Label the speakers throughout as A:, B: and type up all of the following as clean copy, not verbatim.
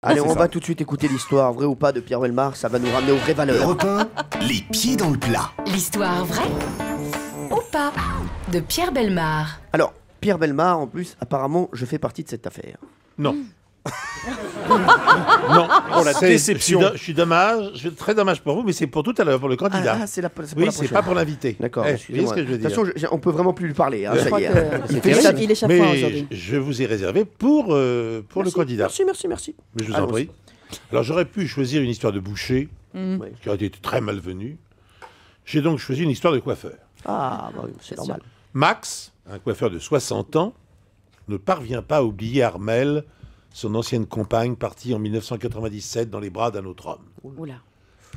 A: Allez, on va tout de suite écouter l'histoire, vrai ou pas, de Pierre Bellemare. Ça va nous ramener aux vraies valeurs.
B: Europe 1, les pieds dans le plat.
C: L'histoire vraie ou pas de Pierre Bellemare.
A: Alors, Pierre Bellemare, en plus, apparemment, je fais partie de cette affaire.
D: Non. Non,
E: Oh, la déception.
D: Je suis dommage, très dommage pour vous, mais c'est pour tout à l'heure, pour le candidat.
A: Ah, c'est pour
D: oui,
A: la
D: c'est
A: prochaine.
D: pas pour l'invité.
A: D'accord,
D: Vous voyez ce
A: excusez-moi.
D: que je veux
A: De toute
D: dire.
A: façon, on peut vraiment plus lui parler, hein,
F: Je
A: ça
F: crois
A: y est.
F: qu'il échappe froid
D: Mais
F: aujourd'hui.
D: je vous ai réservé pour le candidat.
A: Merci.
D: Mais je vous en
A: Allons-y.
D: prie. Alors j'aurais pu choisir une histoire de boucher,
A: Ouais.
D: qui aurait été très malvenue. J'ai donc choisi une histoire de coiffeur.
A: Ah, bah oui, c'est normal.
D: Max, un coiffeur de 60 ans, ne parvient pas à oublier Armelle, son ancienne compagne partie en 1997 dans les bras d'un autre homme.
F: Oula.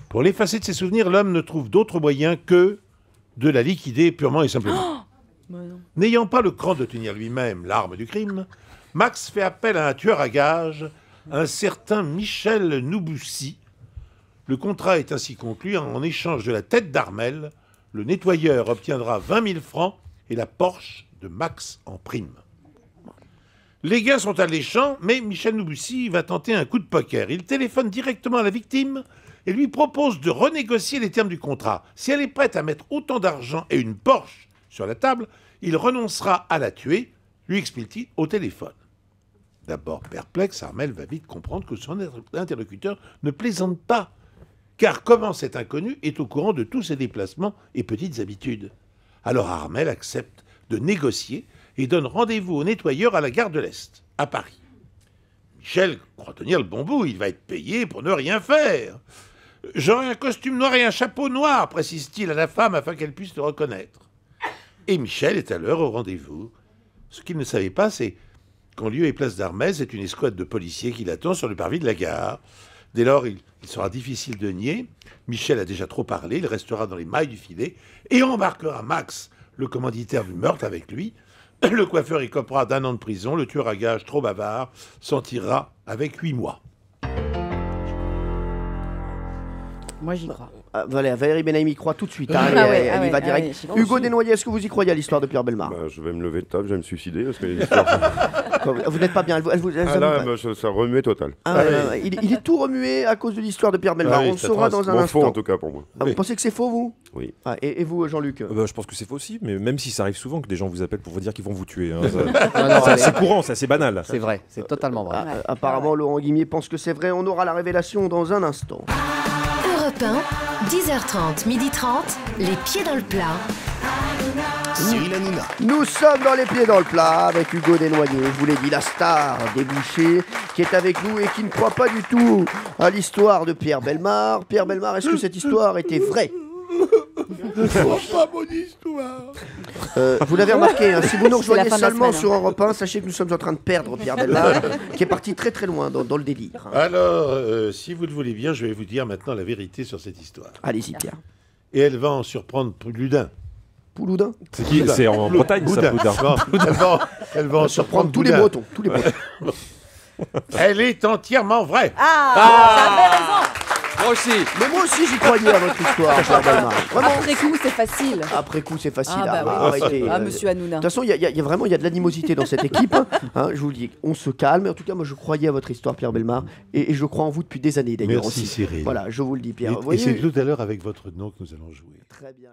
D: Pour l'effacer de ses souvenirs, l'homme ne trouve d'autre moyen que de la liquider purement et simplement. N'ayant pas le cran de tenir lui-même l'arme du crime, Max fait appel à un tueur à gages, un certain Michel Nouboussi. Le contrat est ainsi conclu. En échange de la tête d'Armelle, le nettoyeur obtiendra 20 000 francs et la Porsche de Max en prime. Les gains sont alléchants, mais Michel Nouboussi va tenter un coup de poker. Il téléphone directement à la victime et lui propose de renégocier les termes du contrat. Si elle est prête à mettre autant d'argent et une Porsche sur la table, il renoncera à la tuer, lui explique-t-il au téléphone. D'abord perplexe, Armelle va vite comprendre que son interlocuteur ne plaisante pas. Car comment cet inconnu est au courant de tous ses déplacements et petites habitudes? Alors Armelle accepte de négocier et donne rendez-vous au nettoyeur à la gare de l'Est, à Paris. Michel croit tenir le bon bout, il va être payé pour ne rien faire. « J'aurai un costume noir et un chapeau noir », précise-t-il à la femme afin qu'elle puisse le reconnaître. Et Michel est à l'heure au rendez-vous. Ce qu'il ne savait pas, c'est qu'en lieu et place d'Armelle, c'est une escouade de policiers qui l'attend sur le parvis de la gare. Dès lors, il sera difficile de nier. Michel a déjà trop parlé, il restera dans les mailles du filet et embarquera Max, le commanditaire du meurtre, avec lui. Le coiffeur écopera d'1 an de prison, le tueur à gages trop bavard s'en tirera avec 8 mois.
F: Moi, j'y crois.
A: Ah, voilà, Valérie Benaïm y croit tout de suite. Hein,
F: Ah
A: elle,
F: ouais,
A: elle
F: ah
A: y
F: ouais,
A: va
F: ah
A: direct.
F: ouais, je suis
A: Hugo
F: conçu.
A: Desnoyers, est-ce que vous y croyez à l'histoire de Pierre Bellemare?
G: Bah, je vais me lever de table, je vais me suicider parce que l'histoire.
A: Vous n'êtes pas bien.
G: Ah là, bah, ça remuait total.
A: Il est tout remué à cause de l'histoire de Pierre Bellemare.
D: Ah oui,
A: On le
D: c'est
A: saura
D: atroce.
A: dans un
G: Bon,
A: instant.
G: faux en tout cas pour moi.
A: Ah, vous pensez que c'est faux, vous?
G: Oui.
A: Ah, et vous, Jean-Luc?
E: Bah, je pense que c'est faux aussi, mais même si ça arrive souvent que des gens vous appellent pour vous dire qu'ils vont vous tuer. Hein,
H: non,
E: c'est assez courant, c'est assez banal.
H: C'est vrai, c'est totalement vrai.
A: Apparemment, Laurent Guimier pense que c'est vrai. On aura la révélation dans un instant.
C: Europe 1, 10h30, 12h30, les pieds dans le plat.
B: Cyril Hanouna.
A: Nous sommes dans les pieds dans le plat avec Hugo Desnoyers, je vous l'ai dit, la star des bouchers, qui est avec nous et qui ne croit pas du tout à l'histoire de Pierre Bellemare. Pierre Bellemare, est-ce que cette histoire était vraie?
D: Pas mon histoire.
A: Vous l'avez remarqué, hein, si vous nous
F: C'est la
A: rejoignez
F: fin de la
A: seulement
F: semaine,
A: sur Europe 1, sachez que nous sommes en train de perdre Pierre Bellemare, qui est parti très très loin dans le délire. Hein.
D: Alors, si vous le voulez bien, je vais vous dire maintenant la vérité sur cette histoire.
A: Allez-y, Pierre.
D: Et elle va en surprendre plus d'un.
A: Pouloudin.
E: C'est qui? C'est en Bretagne, ça,
D: Boudin.
E: Poudin.
D: Elle va en surprendre
A: Tous les
D: Boudin.
A: Bretons, tous les Bretons.
D: Elle est entièrement vraie.
H: Moi aussi.
A: Mais moi aussi, j'y croyais à votre histoire, Pierre Bellemare. Vraiment.
F: Après coup, c'est facile.
A: Après coup, c'est facile.
F: Ah, bah oui.
A: Arrêtez.
F: Ah, monsieur Hanouna.
A: De toute façon, il y a vraiment de l'animosité dans cette équipe. Hein, je vous le dis, on se calme. En tout cas, moi, je croyais à votre histoire, Pierre Bellemare, et je crois en vous depuis des années, d'ailleurs.
D: Merci,
A: aussi.
D: Cyril.
A: Voilà, je vous le dis, Pierre.
D: Et
A: Vous voyez,
D: c'est tout à l'heure avec votre nom que nous allons jouer.
A: très bien.